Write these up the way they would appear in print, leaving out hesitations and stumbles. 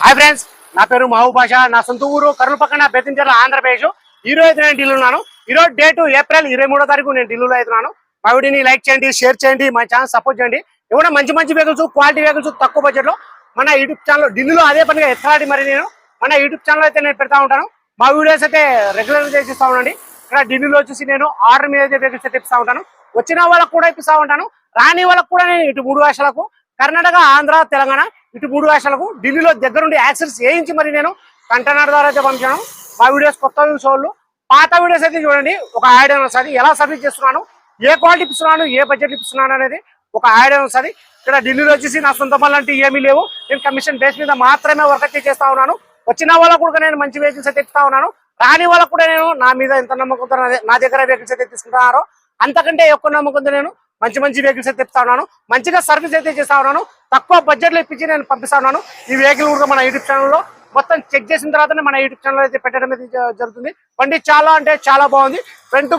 Hi friends, నా పేరు మహబూబ్ బాషా. నా సొంత ఊరు కర్నూలు పక్కన బెత్తంచెర్ల, ఆంధ్రప్రదేశ్. ఈ రోజు అయితే నేను ఢిల్లీలో ఉన్నాను. ఈ రోజు డేట్ ఏప్రిల్ 23వ తారీఖు నేను ఢిల్లీలో అవుతున్నాను. మా వీడియోని లైక్ చేయండి, షేర్ చేయండి, మా ఛానల్ సపోర్ట్ చేయండి. ఏమైనా మంచి మంచి వెహికల్స్, క్వాలిటీ వెహికల్స్ తక్కువ బడ్జెట్ లో మన యూట్యూబ్ ఛానల్ ఢిల్లీలో అదే పనిగా ఎత్తాడి మరి నేను మన యూట్యూబ్ ఛానల్ అయితే నేను పెడతా ఉంటాను. మా వీడియోస్ అయితే రెగ్యులర్ గా చేసిస్తా ఉండండి. ఇక్కడ ఢిల్లీలో వచ్చేసి నేను ఆర్డర్ మీద అయితే వెహికల్స్ అయితే ఇప్పిస్తా ఉంటాను. వచ్చిన వాళ్ళకు కూడా ఇప్పిస్తా ఉంటాను, రాని వాళ్ళకు కూడా నేను ఇటు 3 భాషలకు కర్ణాటక, ఆంధ్ర, తెలంగాణ ఇటు 3 భాషలకు ఢిల్లీలో దగ్గరుండి యాక్సెస్ చేయించి మరి నేను కంటైనర్ ద్వారా అయితే పంపించాను. మా వీడియోస్ కొత్త వ్యూస్ వాళ్ళు పాత వీడియోస్ అయితే చూడండి, ఒక ఐడియా వస్తుంది. ఎలా సర్వీస్ చేస్తున్నాను, ఏ క్వాలిటీ ఇస్తున్నాను, ఏ బడ్జెట్ ఇస్తున్నాను అనేది ఒక ఐడియా వస్తుంది. ఇక్కడ ఢిల్లీలో వచ్చేసి నా సొంత పనులు అంటే ఏమీ లేవు. నేను కమిషన్ బేస్ మీద మాత్రమే వర్క్ అయితే చేస్తా ఉన్నాను. వచ్చిన వాళ్ళకు కూడా నేను మంచి వెహికల్స్ అయితే ఇస్తా ఉన్నాను. రాని వాళ్ళకు కూడా నేను నా మీద ఎంత నమ్మకంతో నా దగ్గర వెహికల్స్ అయితే తీసుకుంటున్నారో అంతకంటే ఎక్కువ నమ్మకంతో నేను మంచి మంచి వెహికల్స్ అయితే ఇస్తా ఉన్నాను. మంచిగా సర్వీస్ అయితే చేస్తా ఉన్నాను. తక్కువ బడ్జెట్ లో ఇప్పించి నేను పంపిస్తా ఉన్నాను. ఈ వెహికల్ కూడా మన యూట్యూబ్ ఛానల్లో మొత్తం చెక్ చేసిన తర్వాతనే మన యూట్యూబ్ ఛానల్ అయితే పెట్టడం అయితే జరుగుతుంది. బండి చాలా అంటే చాలా బాగుంది. ఫ్రంట్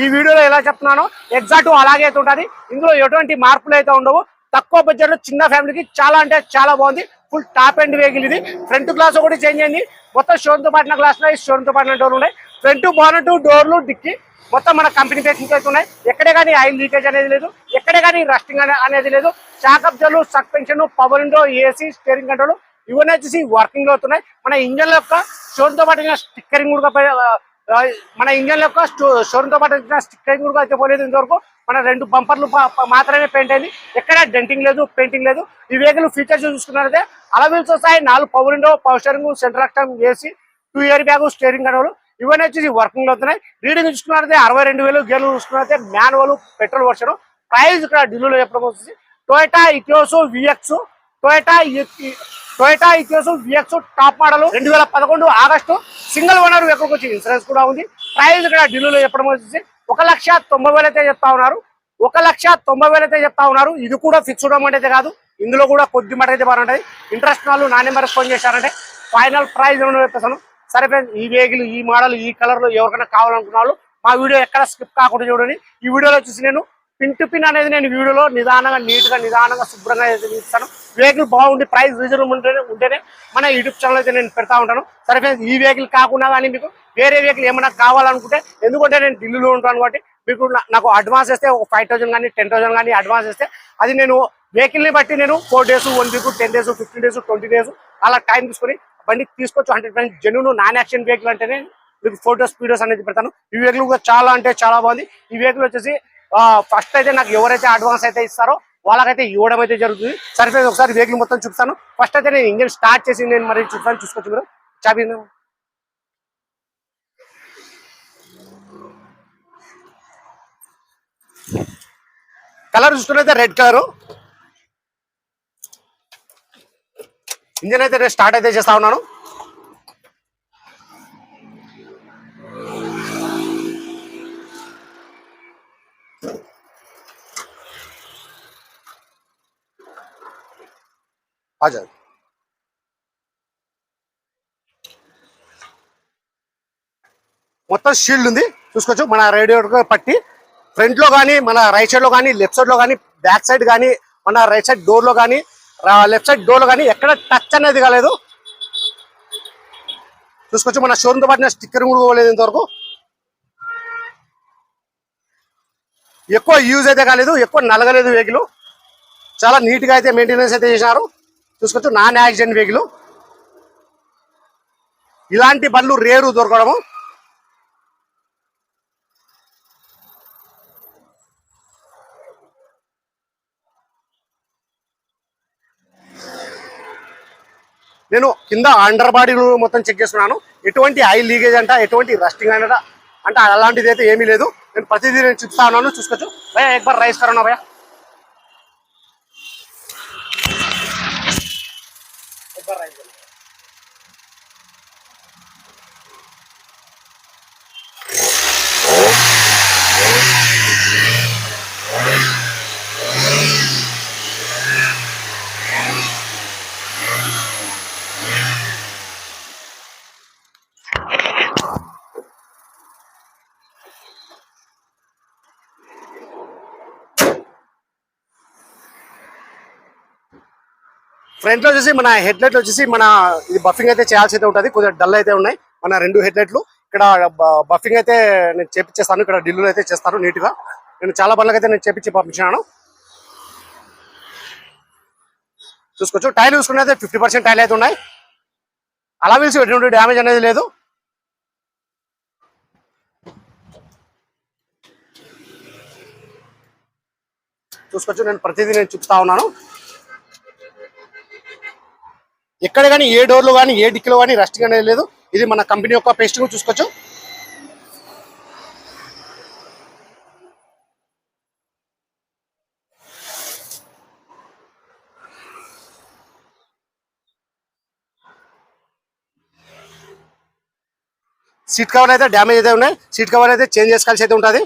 ఈ వీడియోలో ఎలా చెప్తున్నానో ఎగ్జాక్ట్ అలాగే అయితే ఉంటుంది. ఇందులో ఎటువంటి మార్పులు అయితే ఉండవు. తక్కువ బడ్జెట్ లో చిన్న ఫ్యామిలీకి చాలా అంటే చాలా బాగుంది. ఫుల్ టాప్ అండ్ వెహికల్ ఇది. ఫ్రంట్ గ్లాస్ ఒకటి చేంజ్ అయింది. మొత్తం షోరూమ్ తో పాటిన గ్లాస్ షోరూమ్ తో పాటిన డోర్లు ఉన్నాయి. ఫ్రంట్ బానెట్, డోర్లు, డిక్కి మొత్తం మన కంపెనీ పేషన్స్ అయితే ఉన్నాయి. ఎక్కడే కానీ ఆయిల్ లీకేజ్ అనేది లేదు, ఎక్కడే కానీ రస్టింగ్ అనేది లేదు. షాకప్ జల్లు, suspension, power window, AC, steering control ఇవన్నీ వచ్చేసి వర్కింగ్ లో అవుతున్నాయి. మన ఇంజన్ యొక్క షోరూమ్ తో పాటు స్టిక్కరింగ్ కూడా మన ఇంజన్ యొక్క షోరూమ్ తో పాటు స్టిక్కరింగ్ కూడా అయితే పోలేదు ఇంతవరకు. మన 2 బంపర్లు మాత్రమే పెయింట్ అయింది. ఎక్కడ డెంటింగ్ లేదు, పెయింటింగ్ లేదు. ఈ వెహికల్ ఫీచర్స్ చూసుకున్నారైతే అలవీల్స్ వస్తాయి, 4 power window, power steering, central అక్టమ్, AC, 2 airbag, steering control ఇవన్నీ వచ్చేసి వర్కింగ్ అవుతున్నాయి. రీడింగ్ చూసుకున్నట్లయితే 62,000. గేర్లు చూసుకున్నట్లయితే మాన్యువల్ పెట్రోల్ వర్షన్. ప్రైస్ ఇక్కడ ఢిల్లీలో చెప్పడం వచ్చేసి Toyota Etios vx, Toyota Etios VX top model 2011 August single owner వెహికల్కి వచ్చి ఇన్సూరెన్స్ కూడా ఉంది. ప్రైస్ ఇక్కడ ఢిల్లీలో చెప్పడం వచ్చేసి 1,90,000 అయితే చెప్తా ఉన్నారు. 1,90,000 అయితే చెప్తా ఉన్నారు. ఇది కూడా ఫిక్స్డ్ అమౌంట్ అయితే కాదు, ఇందులో కూడా కొద్ది మాట అయితే బాగుంటుంది. ఇంట్రెస్ట్ వాళ్ళు నా నెంబర్ ఫోన్ చేశారంటే ఫైనల్ ప్రైస్ చెప్పేస్తాను. సరే ఫ్రెండ్స్, ఈ వెహికల్, ఈ మోడల్, ఈ కలర్ లో ఎవరికైనా కావాలనుకున్న వాళ్ళు మా వీడియో ఎక్కడ స్కిప్ కాకుండా చూడండి. ఈ వీడియోలో వచ్చేసి నేను పిన్ టు పిన్ అనేది నేను వీడియోలో నిదానంగా, నీట్ గా, నిదానంగా, శుభ్రంగా అయితే ఇస్తాను. వెహికల్ బాగుండి ప్రైస్ రీజనబుల్ ఉంటేనే మన యూట్యూబ్ ఛానల్ అయితే నేను పెడతా ఉంటాను. సరే ఫ్రెండ్స్, ఈ వెహికల్ కాకుండా కానీ మీకు వేరే వెహికల్ ఏమైనా కావాలనుకుంటే, ఎందుకంటే నేను ఢిల్లీలో ఉంటాను కాబట్టి మీకు నాకు అడ్వాన్స్ ఇస్తే ఒక 5,000 కానీ 10,000 కానీ అడ్వాన్స్ ఇస్తే అది నేను వెహికల్ ని బట్టి నేను 4 days, 1 week, 10 days, 15 days, 20 days అలా టైం తీసుకొని బండి తీసుకోవచ్చు. 100% జెన్యూన్ నాన్ యాక్సిడెంట్ వెహికల్ అంటేనే మీకు ఫోటోస్, వీడియోస్ అనేది పెడతాను. ఈ వెహికల్ కూడా చాలా అంటే చాలా బాగుంది. ఈ వెహికల్ వచ్చేసి ఫస్ట్ అయితే నాకు ఎవరైతే అడ్వాన్స్ అయితే ఇస్తారో వాళ్ళకైతే ఇవ్వడం అయితే జరుగుతుంది. సరిపోయింది. ఒకసారి వెహికల్ మొత్తం చూపిస్తాను. ఫస్ట్ అయితే నేను ఇంజిన్ స్టార్ట్ చేసి నేను మరి చూపిస్తాను. చూసుకోవచ్చు మీరు. చాబీ కలర్ చూసుకున్నైతే రెడ్ కలర్. ఇంజిన్ అయితే నేను స్టార్ట్ అయితే చేస్తా ఉన్నాను. మొత్తం షీల్డ్ ఉంది చూసుకోవచ్చు. మన రేడియేటర్ పట్టి ఫ్రంట్ లో కానీ, మన రైట్ సైడ్ లో కానీ, లెఫ్ట్ సైడ్ లో కానీ, బ్యాక్ సైడ్ కానీ, మన రైట్ సైడ్ డోర్ లో కానీ, లెఫ్ట్ సైడ్ డోర్ లో కానీ ఎక్కడ టచ్ అనేది కాలేదు చూసుకోవచ్చు. మన షోరూమ్ తో పాటు స్టిక్కర్ కూడా పోలేదు ఇంతవరకు. ఎక్కువ యూజ్ అయితే కాలేదు, ఎక్కువ నలగలేదు వెహికల్. చాలా నీట్ గా అయితే మెయింటెనెన్స్ అయితే చేసినారు చూసుకోవచ్చు. Non accident vehicle. ఇలాంటి బండ్లు రేరు దొరకడము. నేను కింద అండర్ బాడీ మొత్తం చెక్ చేసుకున్నాను. ఎటువంటి ఆయిల్ లీకేజ్ అంట, ఎటువంటి రస్టింగ్ అంట అంటే అలాంటిది అయితే ఏమీ లేదు. నేను ప్రతిదీ నేను చూస్తా ఉన్నాను. చూసుకోవచ్చు. భయ్యా एक बार రైస్ కరోనా భయ్యా, एक बार రైస్. ఫ్రంట్ లో వచ్చేసి మన హెడ్ లైట్ వచ్చేసి మన ఇది బఫింగ్ అయితే చేయాల్సి అయితే ఉంటుంది, కొద్దిగా డల్ అయితే ఉన్నాయి మన రెండు హెడ్ లైట్లు. ఇక్కడ బఫింగ్ అయితే నేను చేపించేస్తాను, ఇక్కడ ఢిల్లీలో అయితే చేస్తాను నీట్ గా. నేను చాలా బండ్లకి అయితే నేను చేపించి పంపించాను. చూసుకోవచ్చు టైర్ చూసుకున్నది 50% టైర్ అయితే ఉన్నాయి. అలా వీల్స్ ఎటువంటి డ్యామేజ్ అనేది లేదు. చూసుకోవచ్చు నేను ప్రతిదీ నేను చూపిస్తా ఉన్నాను. ఎక్కడ కానీ ఏ డోర్లు కానీ ఏ డిక్కీలో కానీ రస్టింగ్ అనేది లేదు. ఇది మన కంపెనీ యొక్క పేస్టింగ్ చూసుకోవచ్చు. సీట్ కవర్ అయితే డ్యామేజ్ అయితే ఉన్నాయి, సీట్ కవర్ అయితే చేంజ్ చేసుకోవాల్సి అయితే ఉంటుంది.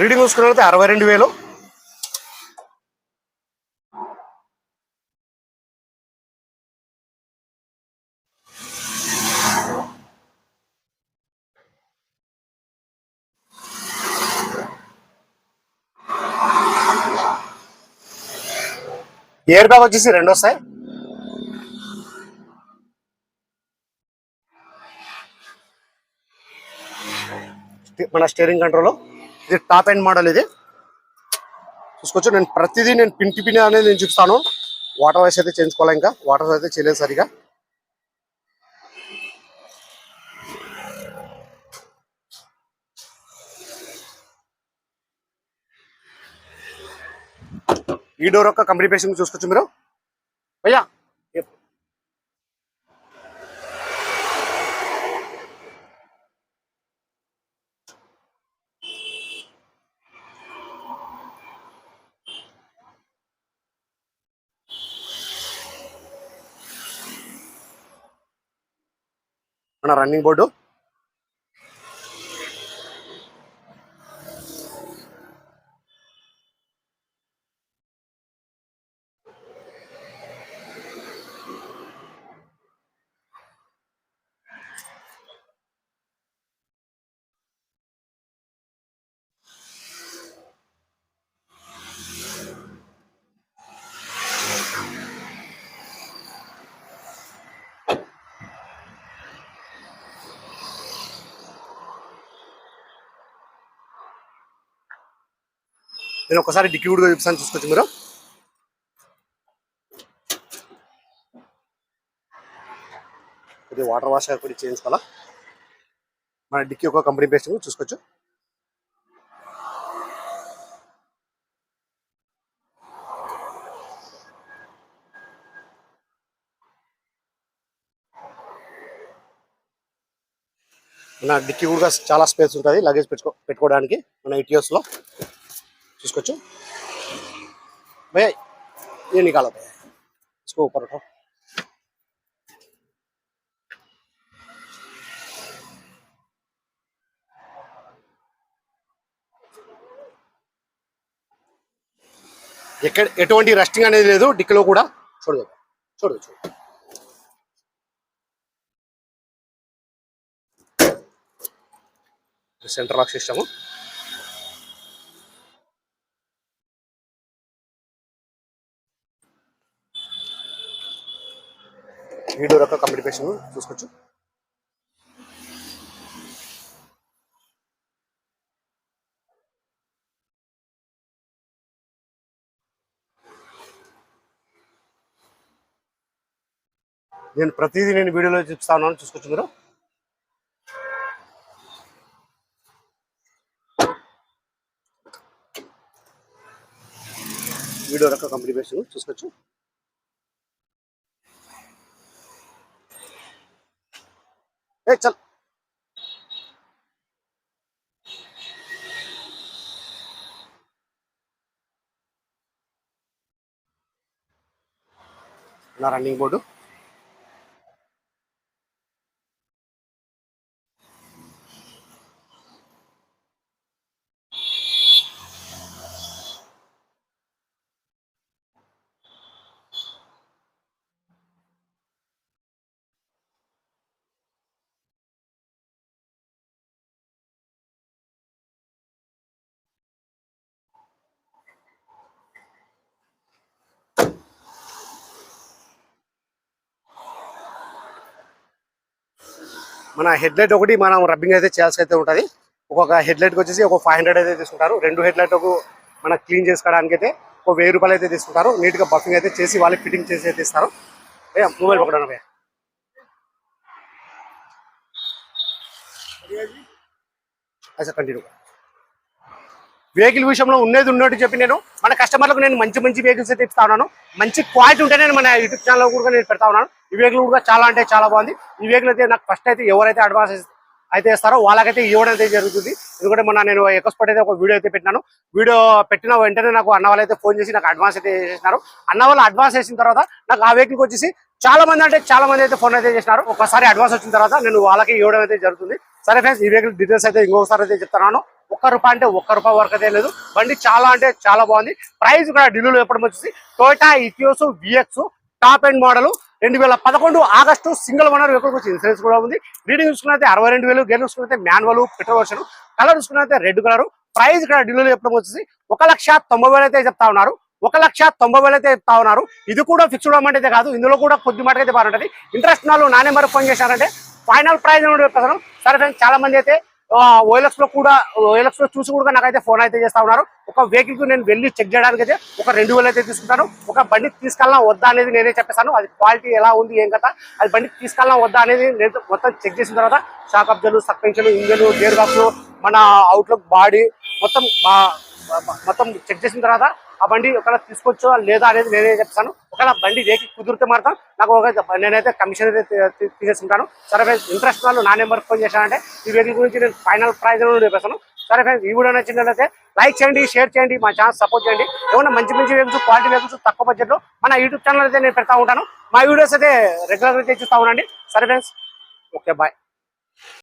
రీడింగ్ చూసుకున్నట్లయితే 62,000. ఎయిర్ బ్యాగ్ వచ్చేసి 2 వస్తాయి. మన స్టీరింగ్ కంట్రోల్ ఇది టాప్ ఎండ్ మోడల్. ఇది చూసుకోవచ్చు నేను ప్రతిదీ నేను పిన్ అనేది నేను చూపిస్తాను. వాటర్ వైస్ అయితే చేయించుకోవాలి, ఇంకా వాటర్ అయితే చేయలేదు సరిగా. ఈ డోర్ యొక్క కంపెనీ పేసింగ్ చూసుకోవచ్చు మీరు భయ్యా. మన రన్నింగ్ బోర్డు నేను ఒకసారి డిక్కీ కూడా చూపిస్తాను చూసుకోవచ్చు మీరు. ఇది వాటర్ వాష్ కూడా చేయించుకోవాలా. మన డిక్కీ ఒక కంపెనీ పేస్టింగ్ చూసుకోవచ్చు. మన డిక్కీ కూడా చాలా స్పేస్ ఉంటుంది లగేజ్ పెట్టుకోవడానికి మన ఇటియోస్ లో చూసుకోవచ్చు. భయ్యా ये निकालो भैया, इसको ऊपर उठाओ. ఎటువంటి రస్టింగ్ అనేది లేదు డిక్కీలో కూడా. చూడదు చూడదు చూడు. Centre lock system. ఈ డోర్ యొక్క కంపెనీ పేసింగ్ చూసుకోవచ్చు. నేను ప్రతిదీ నేను వీడియోలో చూపిస్తా ఉన్నాను చూసుకోవచ్చు మీరు. వీడియో యొక్క కంపెనీ పేసింగ్ చూసుకోవచ్చు. చల్ నా రన్నింగ్ బోర్డు మన హెడ్ లైట్ ఒకటి మనం రబ్బింగ్ అయితే చేయాల్సి అయితే ఉంటుంది. ఒక్కొక్క హెడ్ లైట్కి వచ్చేసి ఒక 500 అయితే తీసుకుంటారు. 2 హెడ్ లైట్ మన క్లీన్ చేసుకోవడానికి అయితే ఒక 1000 రూపాయలు అయితే తీసుకుంటారు. నీట్గా బఫింగ్ అయితే చేసి వాళ్ళకి ఫిట్టింగ్ చేసి అయితే ఇస్తారు. మొబైల్ పక్కన భయ్యా. అసలు కంటిన్యూ. వెహికల్ విషయంలో ఉన్నట్టు చెప్పి నేను మన కస్టమర్లకు నేను మంచి మంచి వెహికల్స్ అయితే ఇస్తా ఉన్నాను. మంచి క్వాలిటీ ఉంటే నేను మన యూట్యూబ్ ఛానల్లో కూడా నేను పెడతా ఉన్నాను. ఈ వెహికల్ కూడా చాలా అంటే చాలా బాగుంది. ఈ వెహికల్ అయితే నాకు ఫస్ట్ అయితే ఎవరైతే అడ్వాన్స్ అయితే ఇస్తారో వాళ్ళకైతే ఇవ్వడం అయితే జరుగుతుంది. ఎందుకంటే మొన్న నేను ఎక్స్పోర్ట్ అయితే ఒక వీడియో అయితే పెట్టినాను. వీడియో పెట్టిన వెంటనే నాకు అన్న వాళ్ళు అయితే ఫోన్ చేసి నాకు అడ్వాన్స్ అయితే చేసినారు. అన్న వాళ్ళు అడ్వాన్స్ చేసిన తర్వాత నాకు ఆ వెహికల్కి వచ్చేసి చాలా మంది అయితే ఫోన్ అయితే చేసినారు. ఒకసారి అడ్వాన్స్ వచ్చిన తర్వాత నేను వాళ్ళకి ఇవ్వడం అయితే జరుగుతుంది. సరే ఫ్రెండ్స్, ఈ వెహికల్ డీటెయిల్స్ అయితే ఇంకొకసారి అయితే చెప్తున్నాను. ₹1 అంటే ₹1 వరకు అయితే లేదు. బండి చాలా అంటే చాలా బాగుంది. ప్రైస్ కూడా ఢిల్లీలో ఎప్పటి వచ్చేసి Toyota Etios VX top end model 2011 August single owner vehicle వచ్చి ఇన్సూరెన్స్ కూడా ఉంది. రీడింగ్ చూసుకున్నైతే 62,000, గేర్ చూసుకున్నైతే మాన్యువల్ పెట్రోల్ వర్షన్, కలర్ చూసుకున్నైతే రెడ్ కలర్. ప్రైస్ ఇక్కడ ఢిల్లీలో ఎప్పటి వచ్చేసి 1,90,000 అయితే చెప్తా ఉన్నారు. 1,90,000 అయితే చెప్తా ఉన్నారు. ఇది కూడా ఫిక్స్డ్ అమౌంట్ అయితే కాదు, ఇందులో కూడా కొద్ది మాట అయితే బాగుంటుంది. ఇంట్రెస్ట్ వాళ్ళు నా నెంబర్ ఫోన్ చేశారంటే ఫైనల్ ప్రైజ్ చెప్తాను. సరే ఫ్రెండ్స్, చాలా మంది అయితే ఓఎల్ఎక్స్ లో చూసి కూడా నాకైతే ఫోన్ అయితే చేస్తా ఉన్నారు. ఒక వెహికల్ కు నేను వెళ్ళి చెక్ చేయడానికి అయితే ఒక 2,000 అయితే తీసుకుంటాను. ఒక బండి తీసుకెళ్ళా వద్దా అనేది నేనే చెప్పేస్తాను. అది క్వాలిటీ ఎలా ఉంది ఏం కదా, అది బండి తీసుకెళ్ళా వద్దా అనేది నేను మొత్తం చెక్ చేసిన తర్వాత షాక్ అబ్జర్లు, సస్పెన్షన్, ఇంజన్, గేర్ బాక్స్, మన అవుట్లుక్, బాడీ మొత్తం చెక్ చేసిన తర్వాత ఆ బండి ఒకవేళ తీసుకొచ్చో లేదా అనేది నేనే చెప్తాను. ఒకవేళ బండి వెహికల్ కుదిరితే మాత్రం నాకు నేనైతే కమిషన్ అయితే తీసేసుకుంటాను. సరే ఫ్రెండ్స్, ఇంట్రెస్ట్ వాళ్ళు నా నెంబర్ ఫోన్ చేశానంటే ఈ వెహికల్ గురించి నేను ఫైనల్ ప్రైజ్ చెప్పేస్తాను. సరే ఫ్రెండ్స్, ఈ వీడియో నచ్చినట్లయితే లైక్ చేయండి, షేర్ చేయండి, మా ఛానల్ సపోర్ట్ చేయండి. ఏమన్నా మంచి వెహికల్స్, క్వాలిటీ వెహికల్స్ తక్కువ బడ్జెట్లో మన యూట్యూబ్ ఛానల్ అయితే నేను పెడతా ఉంటాను. మా వీడియోస్ అయితే రెగ్యులర్గా అయితే చూస్తూ ఉండండి. సరే ఫ్రెండ్స్, ఓకే, బాయ్.